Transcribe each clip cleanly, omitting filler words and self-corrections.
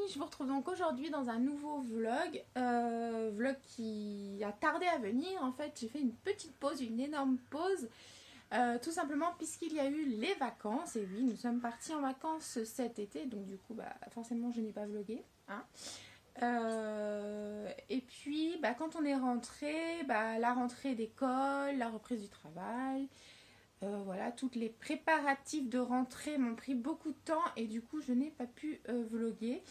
je vous retrouve donc aujourd'hui dans un nouveau vlog, vlog qui a tardé à venir. En fait, j'ai fait une petite pause, une énorme pause, tout simplement puisqu'il y a eu les vacances. Et oui, nous sommes partis en vacances cet été, donc du coup, forcément, je n'ai pas vlogué, hein. Et puis, quand on est rentré, la rentrée d'école, la reprise du travail, voilà, toutes les préparatifs de rentrée m'ont pris beaucoup de temps et du coup je n'ai pas pu vlogger.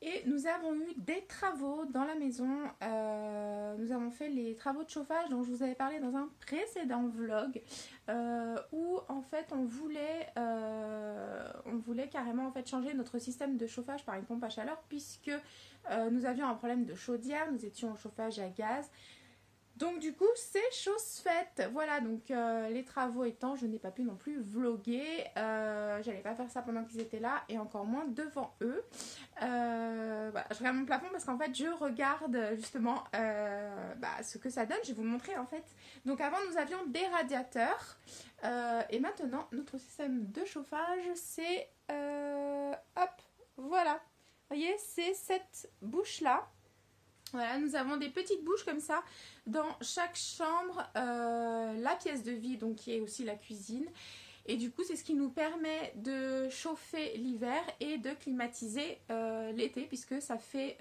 Et nous avons eu des travaux dans la maison. Nous avons fait les travaux de chauffage dont je vous avais parlé dans un précédent vlog, où en fait on voulait carrément en fait changer notre système de chauffage par une pompe à chaleur, puisque nous avions un problème de chaudière, nous étions au chauffage à gaz. Donc du coup c'est chose faite. Voilà, donc les travaux étant, je n'ai pas pu non plus vlogger. J'allais pas faire ça pendant qu'ils étaient là et encore moins devant eux. Voilà, je regarde mon plafond parce qu'en fait je regarde justement ce que ça donne. Je vais vous montrer en fait. Donc avant nous avions des radiateurs et maintenant notre système de chauffage c'est hop, voilà. Vous voyez, c'est cette bouche là. Voilà, nous avons des petites bouches comme ça dans chaque chambre, la pièce de vie, donc qui est aussi la cuisine. Et du coup, c'est ce qui nous permet de chauffer l'hiver et de climatiser l'été, puisque ça fait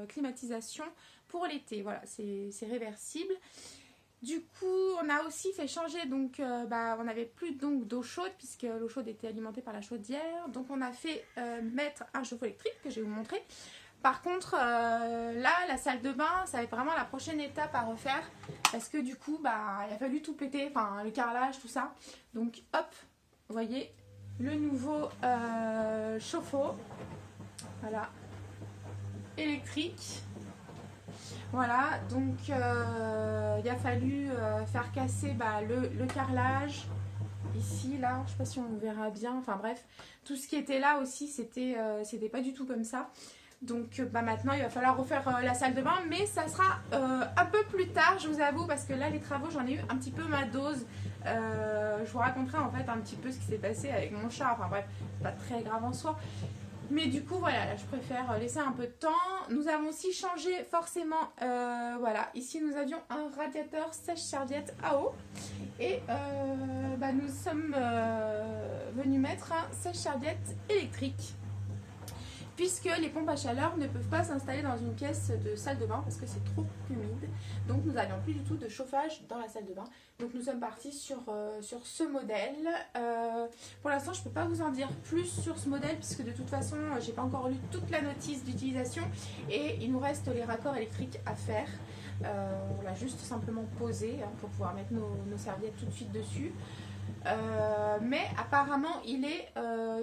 climatisation pour l'été. Voilà, c'est réversible. Du coup, on a aussi fait changer, donc on n'avait plus d'eau chaude, puisque l'eau chaude était alimentée par la chaudière. Donc on a fait mettre un chauffe-eau électrique que je vais vous montrer. Par contre, là, la salle de bain, ça va être vraiment la prochaine étape à refaire. Parce que du coup, il a fallu tout péter, enfin le carrelage, tout ça. Donc hop, vous voyez, le nouveau chauffe-eau. Voilà, électrique. Voilà, donc il a fallu faire casser le carrelage. Ici, là, je sais pas si on verra bien. Enfin bref, tout ce qui était là aussi, c'était pas du tout comme ça. Donc maintenant il va falloir refaire la salle de bain, mais ça sera un peu plus tard, je vous avoue, parce que là les travaux j'en ai eu un petit peu ma dose. Je vous raconterai en fait un petit peu ce qui s'est passé avec mon chat, enfin bref, c'est pas très grave en soi. Mais du coup voilà, là je préfère laisser un peu de temps. Nous avons aussi changé forcément, voilà, ici nous avions un radiateur sèche-serviette à eau. Et nous sommes venus mettre un sèche-serviette électrique, puisque les pompes à chaleur ne peuvent pas s'installer dans une pièce de salle de bain parce que c'est trop humide. Donc nous n'avions plus du tout de chauffage dans la salle de bain. Donc nous sommes partis sur ce modèle. Pour l'instant je ne peux pas vous en dire plus sur ce modèle, puisque de toute façon j'ai pas encore lu toute la notice d'utilisation et il nous reste les raccords électriques à faire. On l'a juste simplement posé pour pouvoir mettre nos serviettes tout de suite dessus. Mais apparemment il est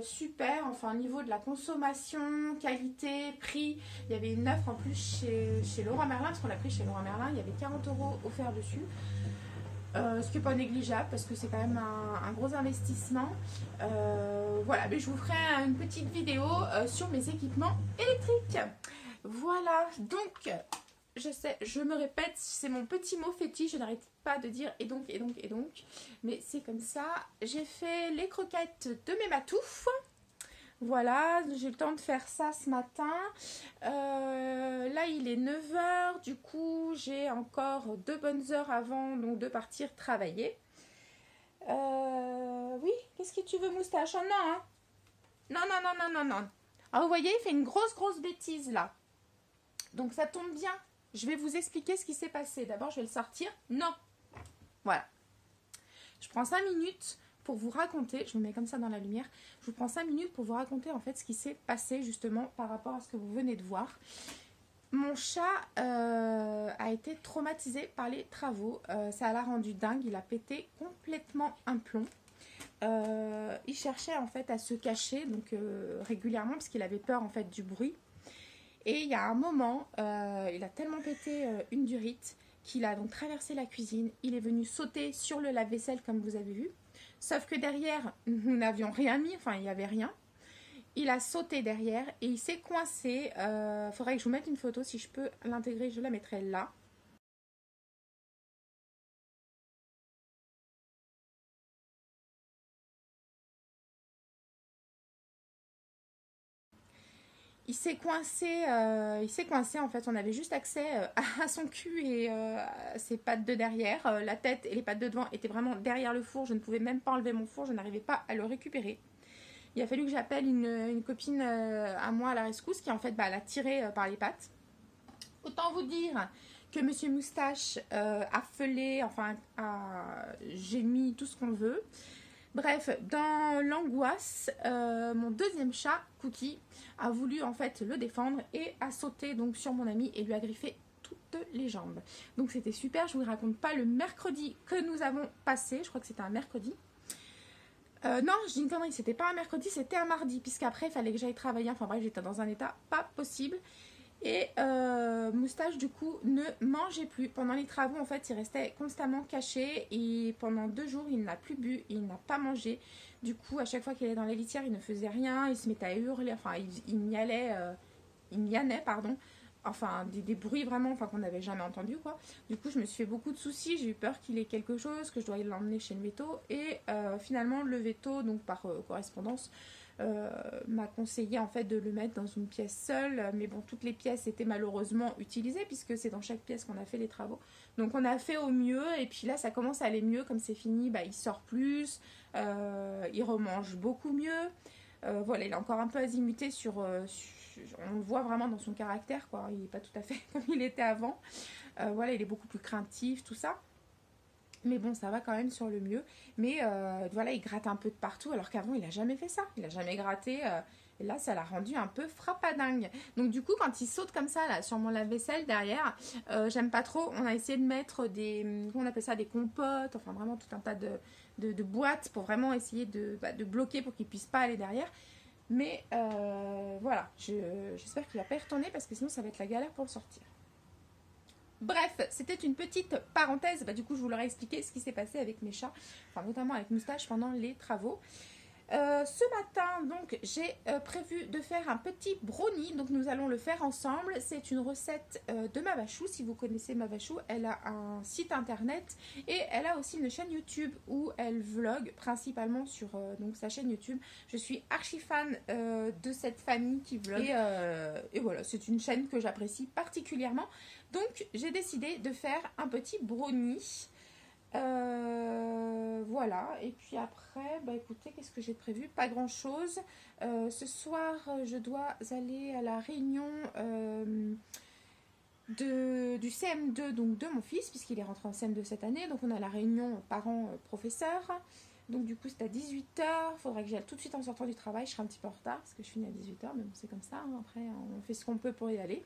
super, enfin au niveau de la consommation, qualité, prix. Il y avait une offre en plus chez Leroy Merlin, parce qu'on l'a pris chez Leroy Merlin, il y avait 40 € offerts dessus. Ce qui n'est pas négligeable parce que c'est quand même un gros investissement. Voilà, mais je vous ferai une petite vidéo sur mes équipements électriques. Voilà, donc je sais, je me répète, c'est mon petit mot fétiche, je n'arrête pas de dire et donc, mais c'est comme ça. J'ai fait les croquettes de mes matoufs. Voilà, j'ai eu le temps de faire ça ce matin. Là, il est 9 h, du coup, j'ai encore 2 bonnes heures avant donc, de partir travailler. Oui, qu'est-ce que tu veux, moustache? Oh non, hein? Non. Alors, vous voyez, il fait une grosse bêtise là. Donc, ça tombe bien. Je vais vous expliquer ce qui s'est passé. D'abord, je vais le sortir. Non. Voilà. Je prends 5 minutes pour vous raconter. Je vous mets comme ça dans la lumière. Je vous prends 5 minutes pour vous raconter en fait ce qui s'est passé justement par rapport à ce que vous venez de voir. Mon chat a été traumatisé par les travaux. Ça l'a rendu dingue. Il a pété complètement un plomb. Il cherchait en fait à se cacher donc régulièrement parce qu'il avait peur en fait du bruit. Et il y a un moment, il a tellement pété une durite qu'il a donc traversé la cuisine. Il est venu sauter sur le lave-vaisselle comme vous avez vu. Sauf que derrière, nous n'avions rien mis, enfin il n'y avait rien. Il a sauté derrière et il s'est coincé. Faudrait que je vous mette une photo, si je peux l'intégrer, je la mettrai là. il s'est coincé, en fait. On avait juste accès à son cul et à ses pattes de derrière. La tête et les pattes de devant étaient vraiment derrière le four. Je ne pouvais même pas enlever mon four, je n'arrivais pas à le récupérer. Il a fallu que j'appelle une copine à moi à la rescousse qui en fait l'a tiré par les pattes. Autant vous dire que Monsieur Moustache a feulé, enfin a gémi, tout ce qu'on veut. Bref, dans l'angoisse, mon deuxième chat, Cookie, a voulu en fait le défendre et a sauté donc sur mon ami et lui a griffé toutes les jambes. Donc c'était super, je vous raconte pas le mercredi que nous avons passé, je crois que c'était un mercredi. Non, je dis une connerie, c'était pas un mercredi, c'était un mardi, puisqu'après il fallait que j'aille travailler, enfin bref, j'étais dans un état pas possible. Et Moustache du coup ne mangeait plus. Pendant les travaux en fait il restait constamment caché et pendant 2 jours il n'a plus bu, il n'a pas mangé. Du coup à chaque fois qu'il allait dans la litière il ne faisait rien, il se mettait à hurler, enfin il miaulait, pardon. Enfin des bruits vraiment enfin, qu'on n'avait jamais entendu quoi. Du coup je me suis fait beaucoup de soucis, j'ai eu peur qu'il ait quelque chose, que je dois l'emmener chez le véto. Et finalement le véto donc par correspondance m'a conseillé en fait de le mettre dans une pièce seule, mais bon toutes les pièces étaient malheureusement utilisées puisque c'est dans chaque pièce qu'on a fait les travaux, donc on a fait au mieux et puis là ça commence à aller mieux comme c'est fini, il sort plus, il remange beaucoup mieux, voilà il est encore un peu azimuté on le voit vraiment dans son caractère quoi, il n'est pas tout à fait comme il était avant, voilà il est beaucoup plus craintif tout ça. Mais bon, ça va quand même sur le mieux. Mais voilà, il gratte un peu de partout, alors qu'avant, il n'a jamais fait ça. Il n'a jamais gratté. Et là, ça l'a rendu un peu frappadingue. Donc du coup, quand il saute comme ça, là, sur mon lave-vaisselle derrière, j'aime pas trop. On a essayé de mettre on appelle ça, des compotes, enfin vraiment tout un tas de boîtes pour vraiment essayer de bloquer pour qu'il ne puisse pas aller derrière. Mais voilà, j'espère qu'il ne va pas y retourner parce que sinon, ça va être la galère pour le sortir. Bref, c'était une petite parenthèse. Du coup, je vous leur ai expliqué ce qui s'est passé avec mes chats, enfin notamment avec Moustache pendant les travaux. Ce matin, donc, j'ai prévu de faire un petit brownie. Donc, nous allons le faire ensemble. C'est une recette de Mavachou. Si vous connaissez Mavachou, elle a un site internet et elle a aussi une chaîne YouTube où elle vlog principalement sur donc, sa chaîne YouTube. Je suis archi fan de cette famille qui vlog. Et voilà, c'est une chaîne que j'apprécie particulièrement. Donc, j'ai décidé de faire un petit brownie. Voilà, et puis après, écoutez, qu'est-ce que j'ai prévu? Pas grand chose. Ce soir, je dois aller à la réunion du CM2, donc de mon fils, puisqu'il est rentré en CM2 cette année. Donc on a la réunion parents-professeurs. Donc du coup, c'est à 18 h. Il faudra que j'aille tout de suite en sortant du travail. Je serai un petit peu en retard parce que je finis à 18 h, mais bon, c'est comme ça. Hein. Après, on fait ce qu'on peut pour y aller.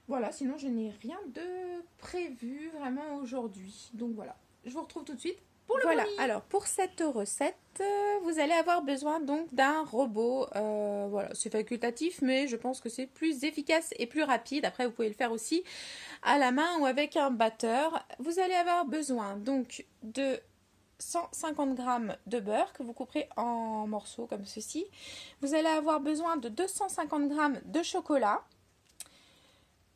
Voilà, sinon je n'ai rien de prévu vraiment aujourd'hui. Donc voilà, je vous retrouve tout de suite pour le brownie. Alors pour cette recette, vous allez avoir besoin donc d'un robot. Voilà, c'est facultatif, mais je pense que c'est plus efficace et plus rapide. Après, vous pouvez le faire aussi à la main ou avec un batteur. Vous allez avoir besoin donc de 150 g de beurre que vous couperez en morceaux comme ceci. Vous allez avoir besoin de 250 g de chocolat.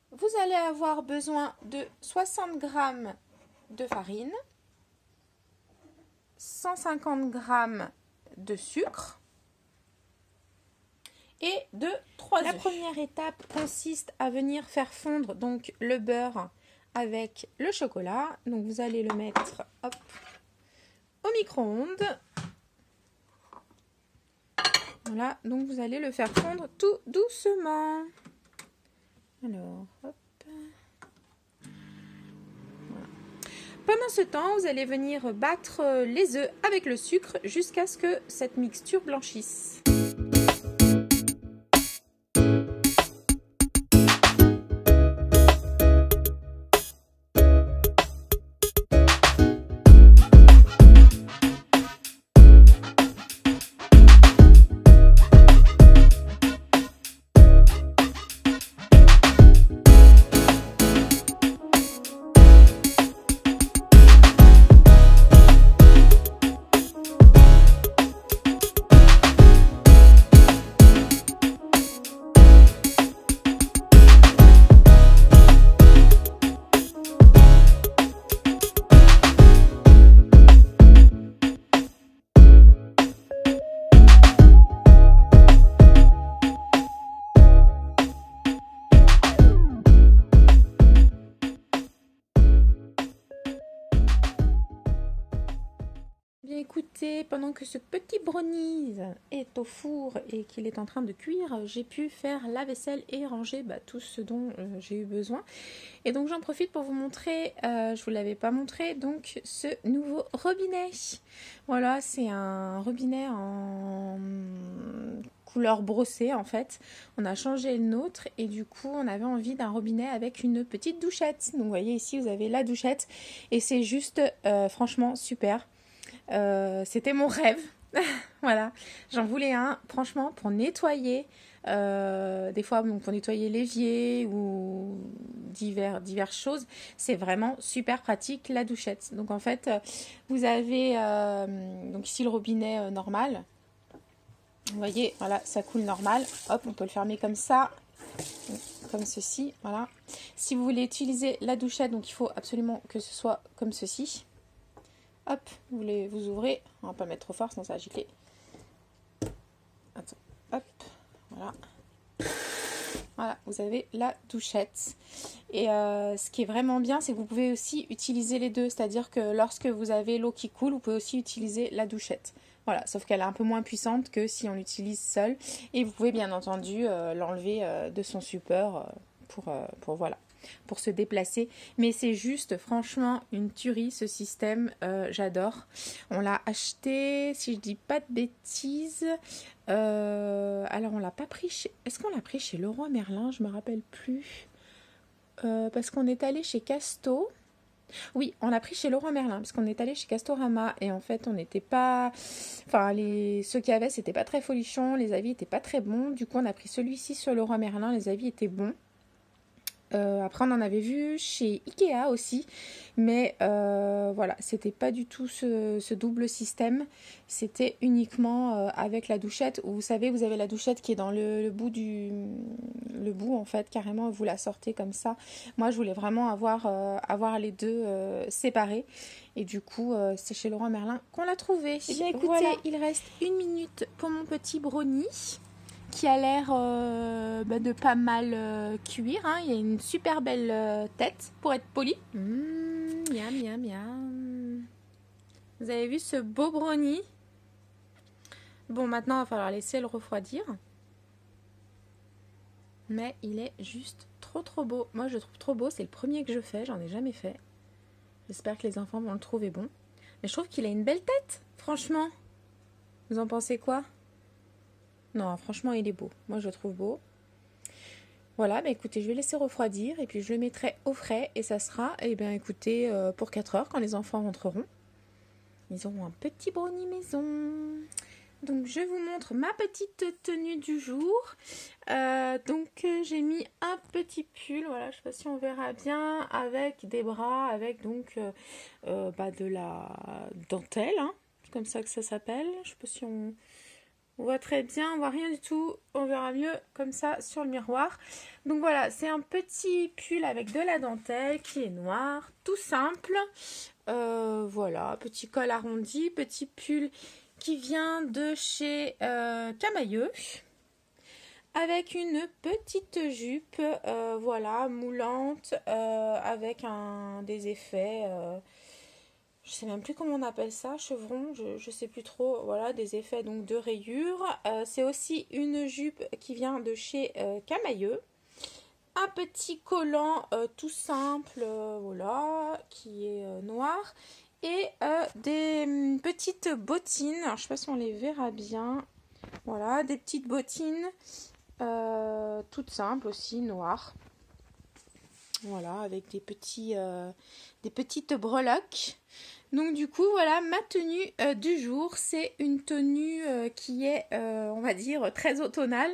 Vous allez avoir besoin de 60 g de farine, 150 g de sucre et de 3 œufs. La première étape consiste à venir faire fondre donc le beurre avec le chocolat. Donc vous allez le mettre au micro-ondes. Voilà, donc vous allez le faire fondre tout doucement. Alors, hop. Voilà. Pendant ce temps, vous allez venir battre les œufs avec le sucre jusqu'à ce que cette mixture blanchisse. Écoutez, pendant que ce petit brownie est au four et qu'il est en train de cuire, j'ai pu faire la vaisselle et ranger tout ce dont j'ai eu besoin. Et donc j'en profite pour vous montrer, je vous l'avais pas montré, donc ce nouveau robinet. Voilà, c'est un robinet en couleur brossée en fait. On a changé le nôtre et du coup on avait envie d'un robinet avec une petite douchette. Donc vous voyez ici vous avez la douchette et c'est juste franchement super. C'était mon rêve. Voilà, j'en voulais un, franchement, pour nettoyer, des fois donc pour nettoyer l'évier ou diverses choses, c'est vraiment super pratique la douchette. Donc en fait, vous avez donc ici le robinet normal. Vous voyez, voilà, ça coule normal. Hop, on peut le fermer comme ça, comme ceci, voilà. Si vous voulez utiliser la douchette, donc il faut absolument que ce soit comme ceci. Hop, vous ouvrez, on va pas mettre trop fort sinon ça va gicler. Attends, hop, voilà. Voilà, vous avez la douchette. Et ce qui est vraiment bien, c'est que vous pouvez aussi utiliser les deux. C'est-à-dire que lorsque vous avez l'eau qui coule, vous pouvez aussi utiliser la douchette. Voilà, sauf qu'elle est un peu moins puissante que si on l'utilise seule. Et vous pouvez bien entendu l'enlever de son support pour se déplacer. Mais c'est juste franchement une tuerie ce système, j'adore. On l'a acheté, si je dis pas de bêtises, alors on l'a pas pris chez... Est-ce qu'on l'a pris chez Leroy Merlin? Je me rappelle plus. Parce qu'on est allé chez Casto. Oui, on l'a pris chez Leroy Merlin parce qu'on est allé chez Castorama et en fait on n'était pas... Enfin, ceux qu'il y avait c'était pas très folichon, les avis étaient pas très bons. Du coup on a pris celui-ci sur Leroy Merlin, les avis étaient bons. Après on en avait vu chez Ikea aussi, mais voilà, c'était pas du tout ce double système, c'était uniquement avec la douchette, où vous savez vous avez la douchette qui est dans le bout en fait, carrément vous la sortez comme ça. Moi je voulais vraiment avoir les deux séparés et du coup c'est chez Leroy Merlin qu'on l'a trouvé. Et bien écoutez, voilà. Il reste 1 minute pour mon petit brownie qui a l'air de pas mal cuire. Hein. Il y a une super belle tête, pour être poli. Miam, miam, miam. Vous avez vu ce beau brownie? Bon, maintenant, il va falloir laisser le refroidir. Mais il est juste trop, trop beau. Moi, je le trouve trop beau. C'est le premier que je fais. J'en ai jamais fait. J'espère que les enfants vont le trouver bon. Mais je trouve qu'il a une belle tête, franchement. Vous en pensez quoi? Non, franchement, il est beau. Moi, je le trouve beau. Voilà, bah écoutez, je vais laisser refroidir et puis je le mettrai au frais et ça sera, eh bien écoutez, pour 4 heures quand les enfants rentreront. Ils auront un petit brownie maison. Donc, je vous montre ma petite tenue du jour. J'ai mis un petit pull, voilà, je sais pas si on verra bien, avec des bras, avec donc de la dentelle, hein, comme ça que ça s'appelle. Je sais pas si on voit très bien, on voit rien du tout, on verra mieux comme ça sur le miroir. Donc voilà, c'est un petit pull avec de la dentelle qui est noir, tout simple. Voilà, petit col arrondi, petit pull qui vient de chez Camailleux. Avec une petite jupe, voilà, moulante, avec des effets... je sais même plus comment on appelle ça, chevron, je sais plus trop, voilà, des effets donc de rayures. C'est aussi une jupe qui vient de chez Camailleux. Un petit collant tout simple, voilà, qui est noir. Et des petites bottines, alors je sais pas si on les verra bien. Voilà, des petites bottines, toutes simples aussi, noires. Voilà, avec des petites breloques. Donc du coup, voilà, ma tenue du jour, c'est une tenue qui est, on va dire, très automnale.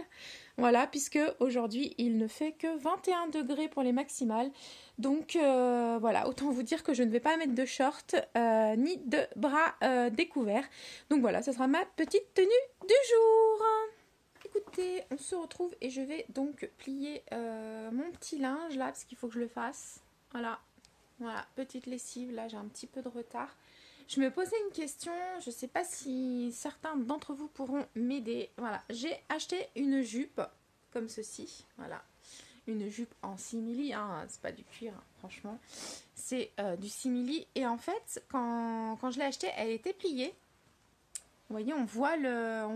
Voilà, puisque aujourd'hui, il ne fait que 21 degrés pour les maximales. Donc voilà, autant vous dire que je ne vais pas mettre de short ni de bras découverts. Donc voilà, ce sera ma petite tenue du jour. Écoutez, on se retrouve et je vais donc plier mon petit linge là, parce qu'il faut que je le fasse. Voilà. Voilà, petite lessive, là j'ai un petit peu de retard. Je me posais une question, je ne sais pas si certains d'entre vous pourront m'aider. Voilà, j'ai acheté une jupe comme ceci, voilà. Une jupe en simili, hein, c'est pas du cuir, hein, franchement. C'est du simili et en fait, quand je l'ai achetée, elle était pliée. Vous voyez, on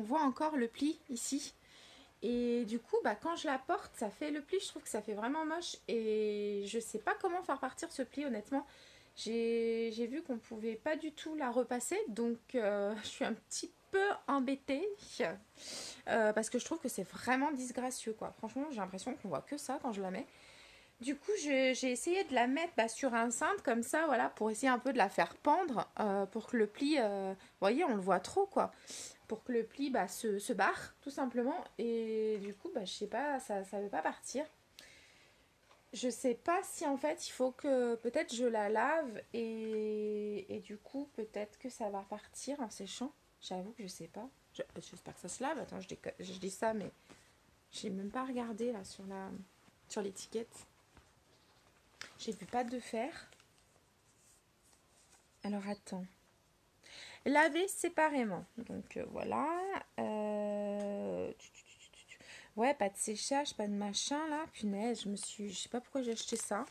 voit encore le pli ici. Et du coup, bah, quand je la porte, ça fait le pli. Je trouve que ça fait vraiment moche. Et je sais pas comment faire partir ce pli, honnêtement. J'ai vu qu'on pouvait pas du tout la repasser. Donc, je suis un petit peu embêtée. Parce que je trouve que c'est vraiment disgracieux, quoi. Franchement, j'ai l'impression qu'on voit que ça quand je la mets. Du coup, j'ai essayé de la mettre sur un cintre comme ça, voilà, pour essayer un peu de la faire pendre, pour que le pli, vous voyez, on le voit trop, quoi, pour que le pli se barre, tout simplement. Et du coup, je sais pas, ça veut pas partir. Je sais pas si en fait, il faut que peut-être je la lave et du coup, peut-être que ça va partir en séchant. J'avoue que je sais pas. J'espère que ça se lave. Attends, je dis ça, mais j'ai même pas regardé là sur l'étiquette. J'ai vu pâte de fer. Alors attends. Laver séparément. Donc voilà. Ouais, pas de séchage, pas de machin là. Punaise, je sais pas pourquoi j'ai acheté ça.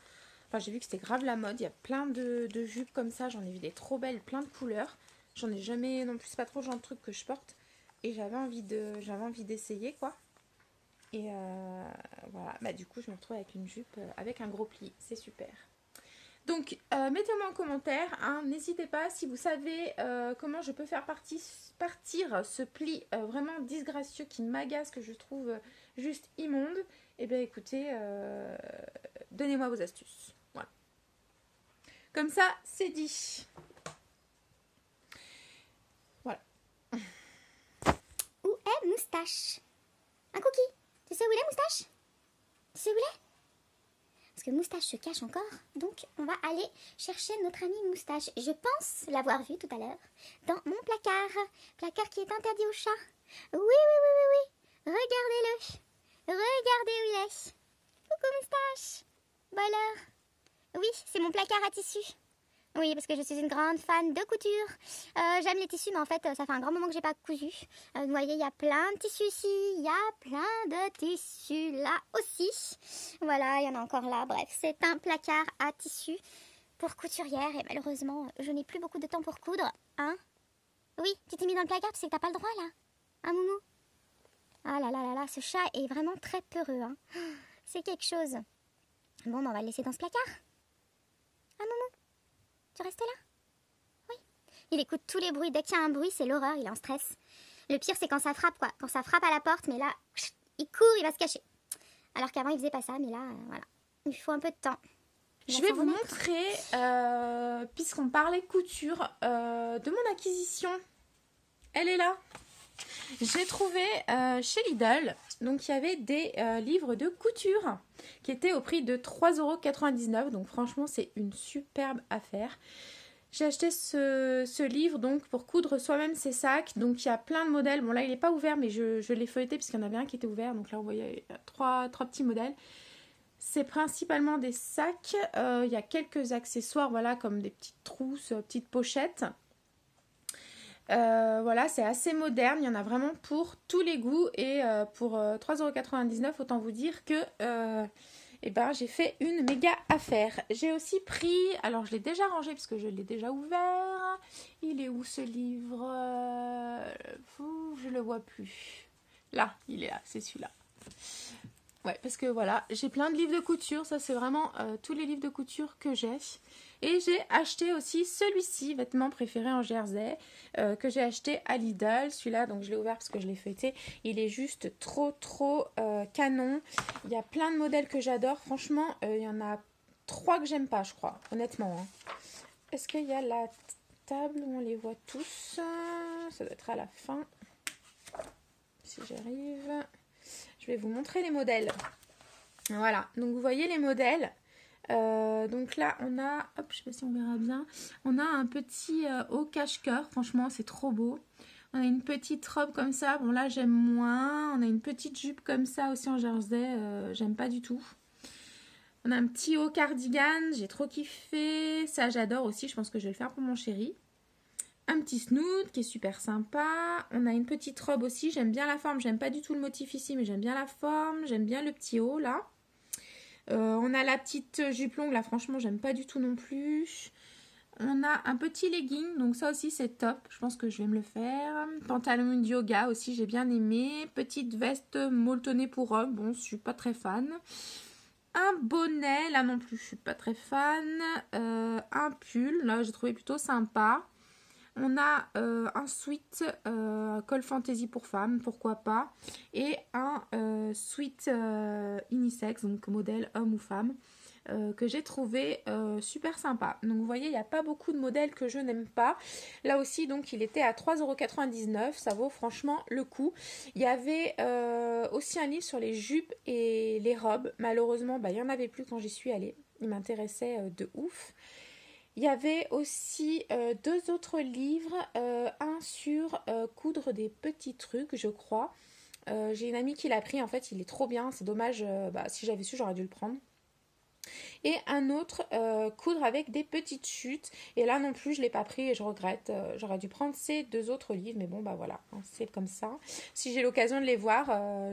Enfin, j'ai vu que c'était grave la mode. Il y a plein de jupes comme ça. J'en ai vu des trop belles, plein de couleurs. J'en ai jamais non plus. C'est pas trop le genre de truc que je porte. Et j'avais envie d'essayer quoi. Et voilà. Du coup, je me retrouve avec une jupe avec un gros pli. C'est super. Donc, mettez-moi en commentaire, hein, n'hésitez pas, si vous savez comment je peux faire partir ce pli vraiment disgracieux qui m'agace, que je trouve juste immonde, et bien écoutez, donnez-moi vos astuces. Voilà. Comme ça, c'est dit. Voilà. Où est Moustache? Un cookie. Tu sais où il est, Moustache? Tu sais où il est? Parce que Moustache se cache encore, donc on va aller chercher notre ami Moustache. Je pense l'avoir vu tout à l'heure dans mon placard qui est interdit aux chats. Oui, regardez-le, regardez où il est. Coucou Moustache. Bon alors? Oui, c'est mon placard à tissu. Oui, parce que je suis une grande fan de couture. J'aime les tissus, mais en fait, ça fait un grand moment que j'ai pas cousu. Vous voyez, il y a plein de tissus ici. Il y a plein de tissus là aussi. Voilà, il y en a encore là. Bref, c'est un placard à tissu pour couturière. Et malheureusement, je n'ai plus beaucoup de temps pour coudre. Hein? Oui, tu t'es mis dans le placard, tu sais que t'as pas le droit, là. Hein, Moumou? Ah là là là là, ce chat est vraiment très peureux. Hein. C'est quelque chose. Bon, on va le laisser dans ce placard. Hein, Moumou? Tu restes là? Oui. Il écoute tous les bruits. Dès qu'il y a un bruit, c'est l'horreur. Il est en stress. Le pire, c'est quand ça frappe, quoi. Quand ça frappe à la porte, mais là, il court, il va se cacher. Alors qu'avant, il faisait pas ça, mais là, voilà. Il faut un peu de temps. Je vais vous montrer, puisqu'on parlait couture, de mon acquisition. Elle est là. J'ai trouvé chez Lidl, donc il y avait des livres de couture qui étaient au prix de 3,99 €. Donc franchement, c'est une superbe affaire. J'ai acheté ce livre donc pour coudre soi-même ses sacs. Donc il y a plein de modèles. Bon là, il n'est pas ouvert, mais je l'ai feuilleté puisqu'il y en avait un qui était ouvert. Donc là, vous voyez trois petits modèles. C'est principalement des sacs. Il y a quelques accessoires, voilà, comme des petites trousses, petites pochettes. Voilà, c'est assez moderne, il y en a vraiment pour tous les goûts et pour 3,99 €, autant vous dire que j'ai fait une méga affaire. J'ai aussi pris, alors je l'ai déjà rangé parce que je l'ai déjà ouvert. Il est où ce livre? Je le vois plus. Là, il est là, c'est celui-là. Ouais, parce que voilà, j'ai plein de livres de couture, ça c'est vraiment tous les livres de couture que j'ai. Et j'ai acheté aussi celui-ci, vêtements préférés en jersey, que j'ai acheté à Lidl. Celui-là, donc je l'ai ouvert parce que je l'ai feuilleté. Il est juste trop canon. Il y a plein de modèles que j'adore. Franchement, il y en a 3 que j'aime pas, je crois, honnêtement. Hein. Est-ce qu'il y a la table où on les voit tous? Ça doit être à la fin. Si j'arrive. Je vais vous montrer les modèles. Voilà, donc vous voyez les modèles. Donc là on a, hop, je sais pas si on verra bien, on a un petit haut cache-cœur, franchement c'est trop beau. On a une petite robe comme ça, bon là j'aime moins. On a une petite jupe comme ça aussi en jersey, j'aime pas du tout. On a un petit haut cardigan, j'ai trop kiffé, ça j'adore aussi, je pense que je vais le faire pour mon chéri. Un petit snood qui est super sympa. On a une petite robe aussi, j'aime bien la forme, j'aime pas du tout le motif ici, mais j'aime bien la forme, j'aime bien le petit haut là. On a la petite jupe longue là, franchement j'aime pas du tout non plus. On a un petit legging, donc ça aussi c'est top. Je pense que je vais me le faire. Pantalon de yoga aussi, j'ai bien aimé. Petite veste molletonnée pour homme. Bon, je suis pas très fan. Un bonnet, là non plus, je suis pas très fan. Un pull, là j'ai trouvé plutôt sympa. On a un sweat col fantasy pour femmes, pourquoi pas. Et un sweat unisex, donc modèle homme ou femme. Que j'ai trouvé super sympa. Donc vous voyez, il n'y a pas beaucoup de modèles que je n'aime pas. Là aussi, donc il était à 3,99 €. Ça vaut franchement le coup. Il y avait aussi un livre sur les jupes et les robes. Malheureusement, il n'y en avait plus quand j'y suis allée. Il m'intéressait de ouf. Il y avait aussi deux autres livres. Un sur coudre des petits trucs, je crois. J'ai une amie qui l'a pris. En fait, il est trop bien. C'est dommage. Si j'avais su, j'aurais dû le prendre. Et un autre, coudre avec des petites chutes. Et là non plus, je ne l'ai pas pris et je regrette. J'aurais dû prendre ces deux autres livres. Mais bon, voilà, hein, c'est comme ça. Si j'ai l'occasion de les voir,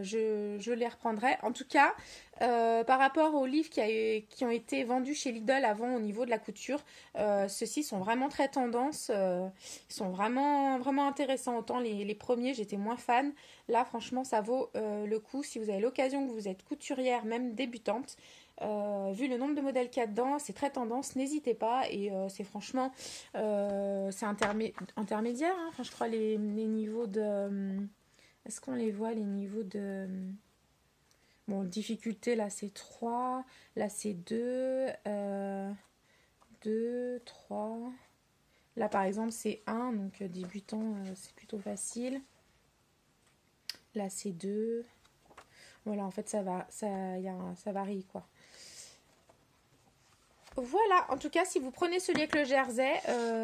je les reprendrai. En tout cas, par rapport aux livres qui ont été vendus chez Lidl avant au niveau de la couture, ceux-ci sont vraiment très tendance. Ils sont vraiment, vraiment intéressants. Autant les premiers, j'étais moins fan. Là, franchement, ça vaut le coup. Si vous avez l'occasion, que vous êtes couturière, même débutante, vu le nombre de modèles qu'il y a dedans, c'est très tendance, n'hésitez pas. Et c'est franchement c'est intermédiaire, hein. Enfin, je crois les niveaux de est-ce qu'on les voit, les niveaux de bon, difficulté, là c'est 3, là c'est 2, 2, 3, là par exemple c'est 1, donc débutant, c'est plutôt facile. Là c'est 2, voilà, en fait ça varie quoi. Voilà, en tout cas, si vous prenez celui avec le jersey,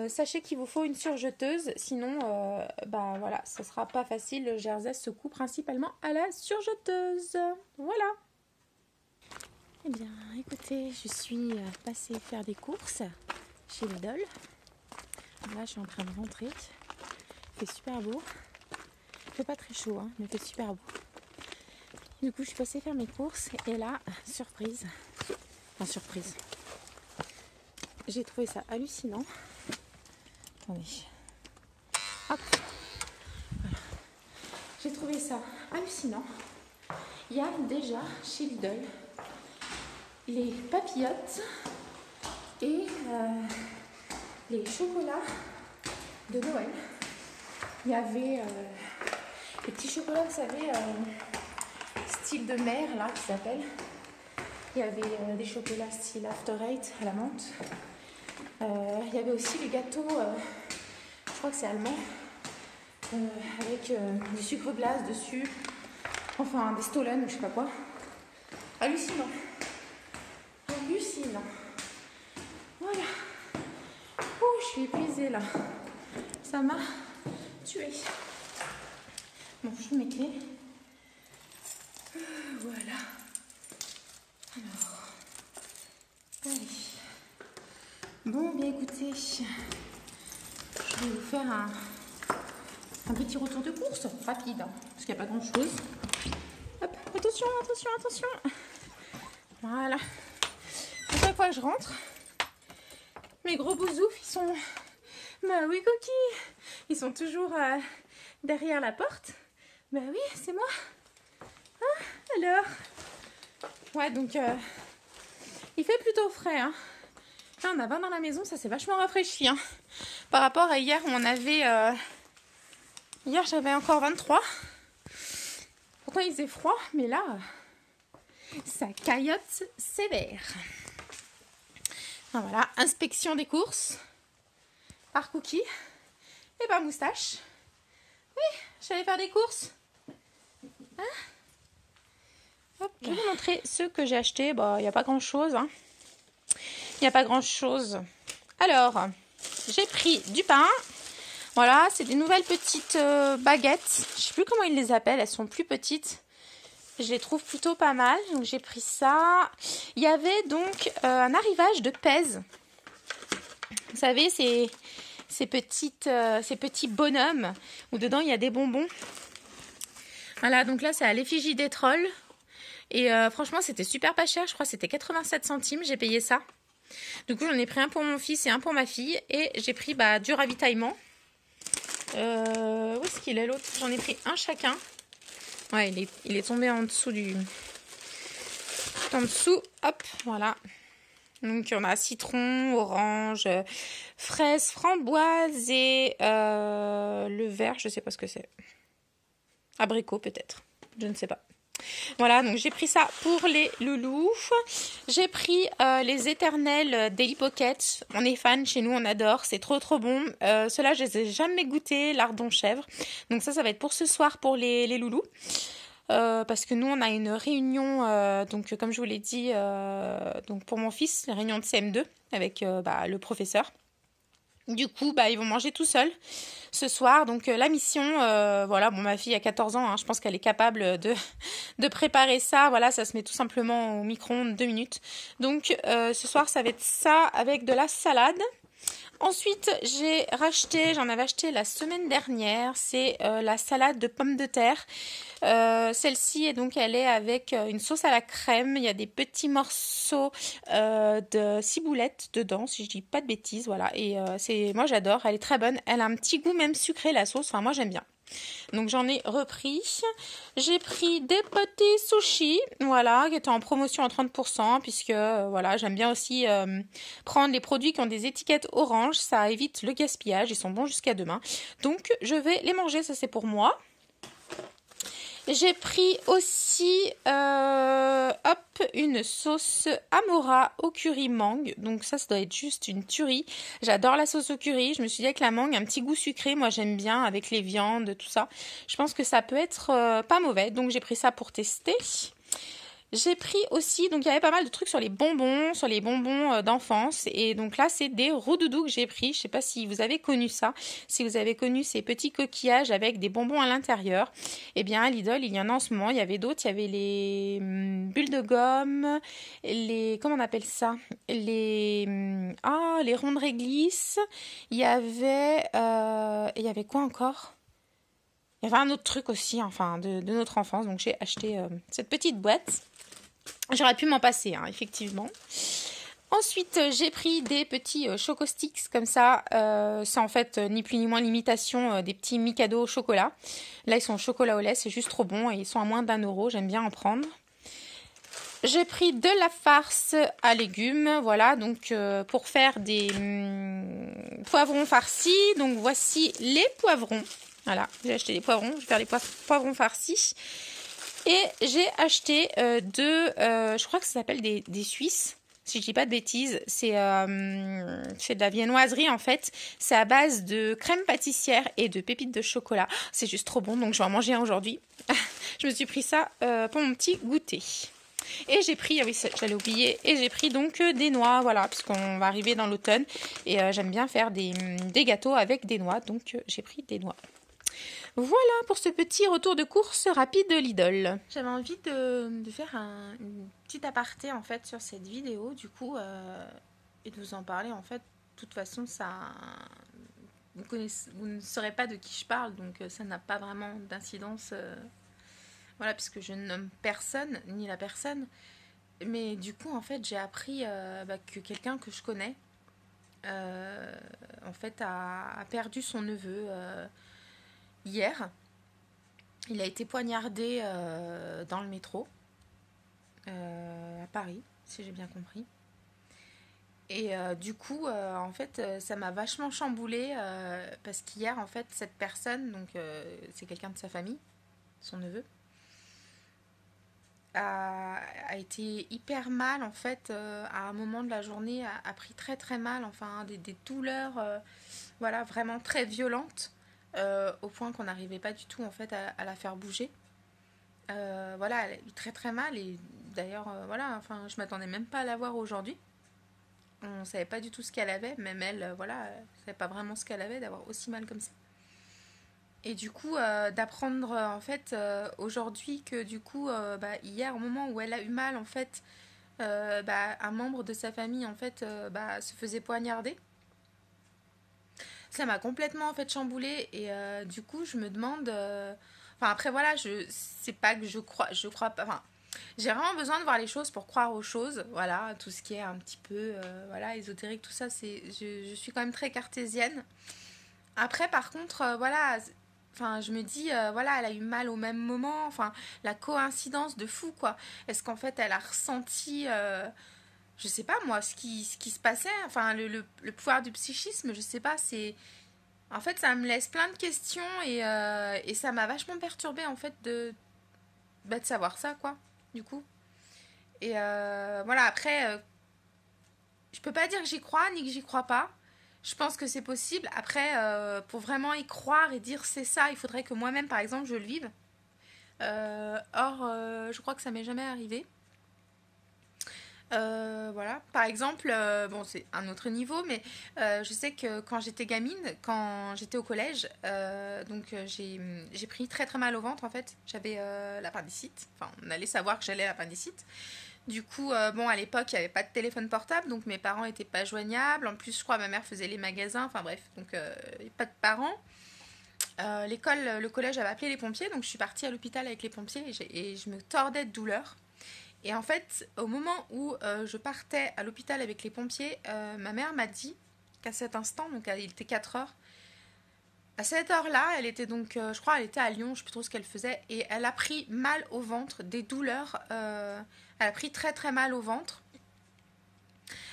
sachez qu'il vous faut une surjeteuse. Sinon, voilà, ce sera pas facile. Le jersey se coud principalement à la surjeteuse. Voilà. Eh bien, écoutez, je suis passée faire des courses chez Lidl. Là, je suis en train de rentrer. Il fait super beau. Il fait pas très chaud, hein, mais il fait super beau. Du coup, je suis passée faire mes courses. Et là, surprise. Enfin, surprise. J'ai trouvé ça hallucinant. Attendez. Hop. Voilà. J'ai trouvé ça hallucinant. Il y a déjà chez Lidl les papillotes et les chocolats de Noël. Il y avait les petits chocolats, vous savez, style de mer, là, qui s'appelle. Il y avait des chocolats style After Eight à la menthe. Il y avait aussi les gâteaux, je crois que c'est allemand, avec du sucre glace dessus, enfin des Stollen, je sais pas quoi. Hallucinant. Hallucinant. Voilà. Oh, je suis épuisée là. Ça m'a tuée. Bon, je mets mes clés. Voilà. Alors, allez. Bon, bien écoutez, je vais vous faire un petit retour de course rapide, hein, parce qu'il n'y a pas grand chose. Hop, attention, attention, attention. Voilà. À chaque fois que je rentre, mes gros bousoufs, ils sont... Bah oui, Coquille, ils sont toujours derrière la porte. Bah oui, c'est moi. Hein, alors. Ouais, donc, il fait plutôt frais, hein. Là, on a 20 dans la maison, ça s'est vachement rafraîchi, hein. Par rapport à hier où on avait... Hier, j'avais encore 23. Pourtant, il faisait froid, mais là, ça caillote sévère. Enfin, voilà, inspection des courses par Cookie et par Moustache. Oui, j'allais faire des courses. Hein? Hop, je vais vous montrer ceux que j'ai achetés. Bon, il n'y a pas grand-chose, hein. Il n'y a pas grand-chose. Alors, j'ai pris du pain. Voilà, c'est des nouvelles petites baguettes. Je ne sais plus comment ils les appellent. Elles sont plus petites. Je les trouve plutôt pas mal. Donc, j'ai pris ça. Il y avait donc un arrivage de Pèse. Vous savez, ces petits bonhommes où dedans, il y a des bonbons. Voilà, donc là, c'est à l'effigie des trolls. Et franchement, c'était super pas cher. Je crois que c'était 87 centimes. J'ai payé ça. Du coup, j'en ai pris un pour mon fils et un pour ma fille. Et j'ai pris du ravitaillement. Où est-ce qu'il est l'autre? J'en ai pris un chacun. Ouais, il est tombé en dessous du... En dessous, hop, voilà. Donc, on a citron, orange, fraise, framboise et le vert, je sais pas ce que c'est. Abricot, peut-être. Je ne sais pas. Voilà, donc j'ai pris ça pour les loulous. J'ai pris les éternels Daily Pocket. On est fan chez nous, on adore. C'est trop trop bon. Ceux-là, je les ai jamais goûtés, lardon chèvre. Donc ça va être pour ce soir pour les loulous. Parce que nous, on a une réunion, donc comme je vous l'ai dit, donc pour mon fils, une réunion de CM2 avec le professeur. Du coup, ils vont manger tout seuls ce soir. Donc, la mission, voilà, bon, ma fille a 14 ans, hein, je pense qu'elle est capable de préparer ça. Voilà, ça se met tout simplement au micro-ondes 2 minutes. Donc, ce soir, ça va être ça avec de la salade. Ensuite, j'en avais acheté la semaine dernière, c'est la salade de pommes de terre. Celle-ci, elle est avec une sauce à la crème. Il y a des petits morceaux de ciboulette dedans, si je dis pas de bêtises, voilà. Et moi j'adore, elle est très bonne. Elle a un petit goût même sucré, la sauce. Enfin, moi j'aime bien. Donc j'en ai repris. J'ai pris des petits sushis, voilà, qui étaient en promotion à 30%, puisque voilà, j'aime bien aussi prendre les produits qui ont des étiquettes orange, ça évite le gaspillage, ils sont bons jusqu'à demain. Donc je vais les manger, ça c'est pour moi. J'ai pris aussi une sauce Amora au curry mangue. Donc ça doit être juste une tuerie. J'adore la sauce au curry. Je me suis dit avec la mangue, un petit goût sucré. Moi, j'aime bien avec les viandes, tout ça. Je pense que ça peut être pas mauvais. Donc j'ai pris ça pour tester. J'ai pris aussi, donc il y avait pas mal de trucs sur les bonbons d'enfance. Et donc là, c'est des roux-doudous que j'ai pris. Je sais pas si vous avez connu ça. Si vous avez connu ces petits coquillages avec des bonbons à l'intérieur. Eh bien, à Lidl, il y en a en ce moment. Il y avait d'autres. Il y avait les bulles de gomme. Comment on appelle ça? Les ronds de réglisse. Il y avait quoi encore? Il y avait un autre truc aussi, enfin, de notre enfance. Donc, j'ai acheté cette petite boîte. J'aurais pu m'en passer, hein, effectivement. Ensuite, j'ai pris des petits Choco Sticks comme ça. C'est en fait ni plus ni moins l'imitation des petits Mikado au chocolat. Là, ils sont au chocolat au lait, c'est juste trop bon et ils sont à moins d'1 €. J'aime bien en prendre. J'ai pris de la farce à légumes, voilà, donc pour faire des poivrons farcis. Donc voici les poivrons. Voilà, j'ai acheté des poivrons, je vais faire les poivrons farcis. Et j'ai acheté je crois que ça s'appelle des Suisses, si je dis pas de bêtises. C'est de la viennoiserie en fait. C'est à base de crème pâtissière et de pépites de chocolat. C'est juste trop bon, donc je vais en manger un aujourd'hui. Je me suis pris ça pour mon petit goûter. Et j'ai pris, oui j'allais oublier, et j'ai pris donc des noix, voilà, puisqu'on va arriver dans l'automne. Et j'aime bien faire des gâteaux avec des noix, donc j'ai pris des noix. Voilà pour ce petit retour de course rapide de Lidl. J'avais envie de faire une petite aparté en fait sur cette vidéo du coup et de vous en parler en fait. De toute façon vous ne saurez pas de qui je parle donc ça n'a pas vraiment d'incidence voilà puisque je ne nomme personne ni la personne. Mais du coup en fait j'ai appris que quelqu'un que je connais en fait a perdu son neveu hier. Il a été poignardé dans le métro à Paris, si j'ai bien compris. Et du coup, en fait, ça m'a vachement chamboulée parce qu'hier, en fait, cette personne, donc c'est quelqu'un de sa famille, son neveu, a été hyper mal, en fait, à un moment de la journée, a pris très très mal, enfin, des douleurs, voilà, vraiment très violentes. Au point qu'on n'arrivait pas du tout en fait à la faire bouger. Voilà, elle a eu très très mal et d'ailleurs voilà, enfin je m'attendais même pas à la voir aujourd'hui. On savait pas du tout ce qu'elle avait, même elle, voilà, elle savait pas vraiment ce qu'elle avait d'avoir aussi mal comme ça. Et du coup, d'apprendre en fait aujourd'hui que du coup, hier au moment où elle a eu mal en fait, un membre de sa famille en fait se faisait poignarder. Ça m'a complètement en fait chamboulée et du coup je me demande enfin après voilà c'est pas que je crois pas enfin J'ai vraiment besoin de voir les choses pour croire aux choses. Voilà, tout ce qui est un petit peu voilà, ésotérique, tout ça, je suis quand même très cartésienne. Après, par contre, voilà, enfin, je me dis, voilà, elle a eu mal au même moment. Enfin, la coïncidence de fou, quoi. Est-ce qu'en fait, elle a ressenti, je sais pas moi, ce qui se passait, enfin, le pouvoir du psychisme, je sais pas, c'est... En fait, ça me laisse plein de questions et ça m'a vachement perturbée, en fait, de savoir ça, quoi, du coup. Et voilà, après, je peux pas dire que j'y crois ni que j'y crois pas. Je pense que c'est possible. Après, pour vraiment y croire et dire c'est ça, il faudrait que moi-même, par exemple, je le vive. Je crois que ça m'est jamais arrivé. Voilà. Par exemple, bon, c'est un autre niveau, mais je sais que quand j'étais gamine, quand j'étais au collège, j'ai pris très très mal au ventre en fait. J'avais l'appendicite. Enfin, on allait savoir que j'allais à l'appendicite. Du coup, bon, à l'époque, il n'y avait pas de téléphone portable, donc mes parents n'étaient pas joignables. En plus, je crois, ma mère faisait les magasins, enfin bref, donc il n'y avait pas de parents. Le collège avait appelé les pompiers, donc je suis partie à l'hôpital avec les pompiers et je me tordais de douleur. Et en fait, au moment où je partais à l'hôpital avec les pompiers, ma mère m'a dit qu'à cet instant, donc il était 4 heures, à cette heure-là, elle était donc, je crois, elle était à Lyon, je ne sais plus trop ce qu'elle faisait, et elle a pris mal au ventre, des douleurs, elle a pris très très mal au ventre,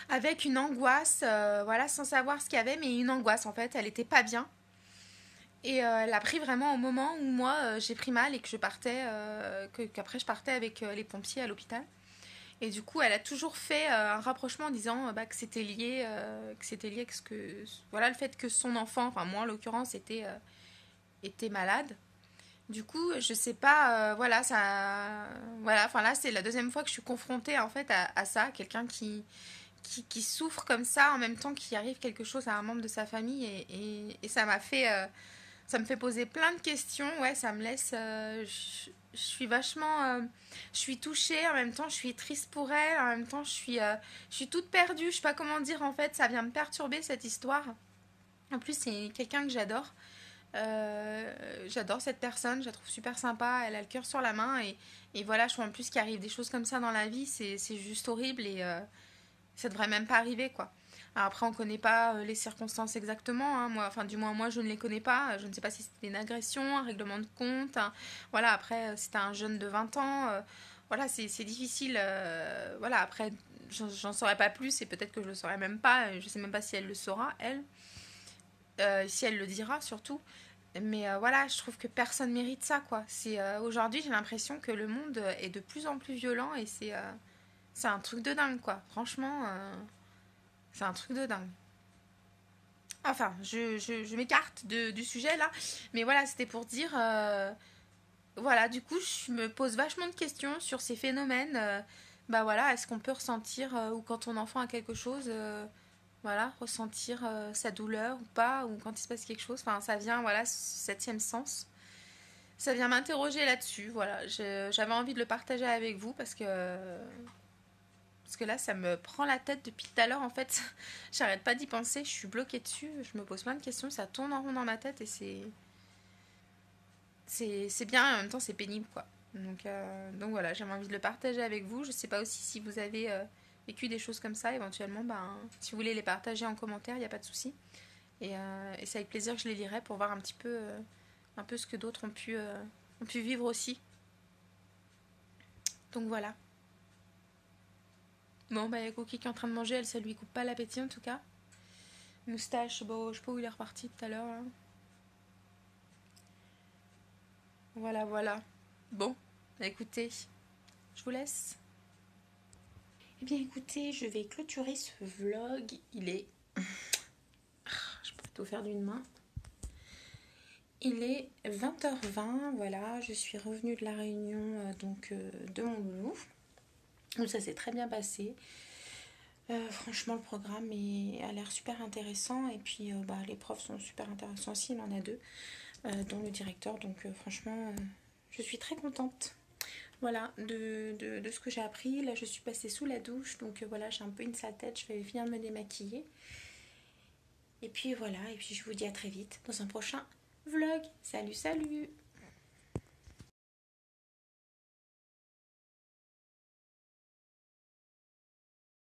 avec une angoisse, voilà, sans savoir ce qu'il y avait, mais une angoisse en fait, elle était pas bien. Et elle a pris vraiment au moment où moi j'ai pris mal et que je partais, qu'après je partais avec les pompiers à l'hôpital. Et du coup, elle a toujours fait un rapprochement en disant bah, que c'était lié avec voilà, le fait que son enfant, enfin moi en l'occurrence, était malade. Du coup, je sais pas, voilà, ça, voilà, enfin là c'est la deuxième fois que je suis confrontée en fait à ça, quelqu'un qui souffre comme ça en même temps qu'il arrive quelque chose à un membre de sa famille et ça m'a fait ça me fait poser plein de questions. Ouais, ça me laisse je suis vachement je suis touchée en même temps je suis triste pour elle en même temps je suis toute perdue, je sais pas comment dire en fait, ça vient me perturber cette histoire. En plus c'est quelqu'un que j'adore. J'adore cette personne, je la trouve super sympa, elle a le cœur sur la main et voilà, je trouve en plus qu'il arrive des choses comme ça dans la vie, c'est juste horrible et ça devrait même pas arriver quoi. Alors après on connaît pas les circonstances exactement, hein. Moi, enfin du moins moi je ne les connais pas, je ne sais pas si c'était une agression, un règlement de compte, hein. Voilà après c'était un jeune de 20 ans, voilà c'est difficile, voilà après j'en saurais pas plus et peut-être que je le saurais même pas, je sais même pas si elle le saura elle, si elle le dira surtout. Mais voilà, je trouve que personne mérite ça, quoi. Aujourd'hui, j'ai l'impression que le monde est de plus en plus violent et c'est un truc de dingue, quoi. Franchement, c'est un truc de dingue. Enfin, je m'écarte du sujet là, mais voilà, c'était pour dire, voilà, du coup, je me pose vachement de questions sur ces phénomènes. Bah voilà, est-ce qu'on peut ressentir, ou quand ton enfant a quelque chose, voilà, ressentir sa douleur ou pas, ou quand il se passe quelque chose. Enfin, ça vient, voilà, ce septième sens. Ça vient m'interroger là-dessus, voilà. J'avais envie de le partager avec vous parce que là, ça me prend la tête depuis tout à l'heure, en fait. J'arrête pas d'y penser, je suis bloquée dessus, je me pose plein de questions, ça tourne en rond dans ma tête et c'est bien, en même temps, c'est pénible, quoi. Donc voilà, j'avais envie de le partager avec vous. Je sais pas aussi si vous avez vécu des choses comme ça, éventuellement, ben, si vous voulez les partager en commentaire, il n'y a pas de souci. Et c'est avec plaisir que je les lirai pour voir un peu ce que d'autres ont pu vivre aussi. Donc voilà. Bon, bah, il y a Cookie qui est en train de manger, elle, ça lui coupe pas l'appétit en tout cas. Moustache, bon, je sais pas où il est reparti tout à l'heure. Là. Voilà, voilà. Bon, bah, écoutez, je vous laisse. Eh bien, écoutez, je vais clôturer ce vlog. Il est. Je peux tout faire d'une main. Il est 20h20, voilà, je suis revenue de la réunion de mon loulou. Donc ça s'est très bien passé. Franchement, le programme a l'air super intéressant et puis bah, les profs sont super intéressants aussi, il en a deux, dont le directeur. Donc franchement, je suis très contente. Voilà, de ce que j'ai appris. Là, je suis passée sous la douche, donc voilà, j'ai un peu une sale tête, je vais venir me démaquiller. Et puis voilà, et puis je vous dis à très vite dans un prochain vlog. Salut, salut!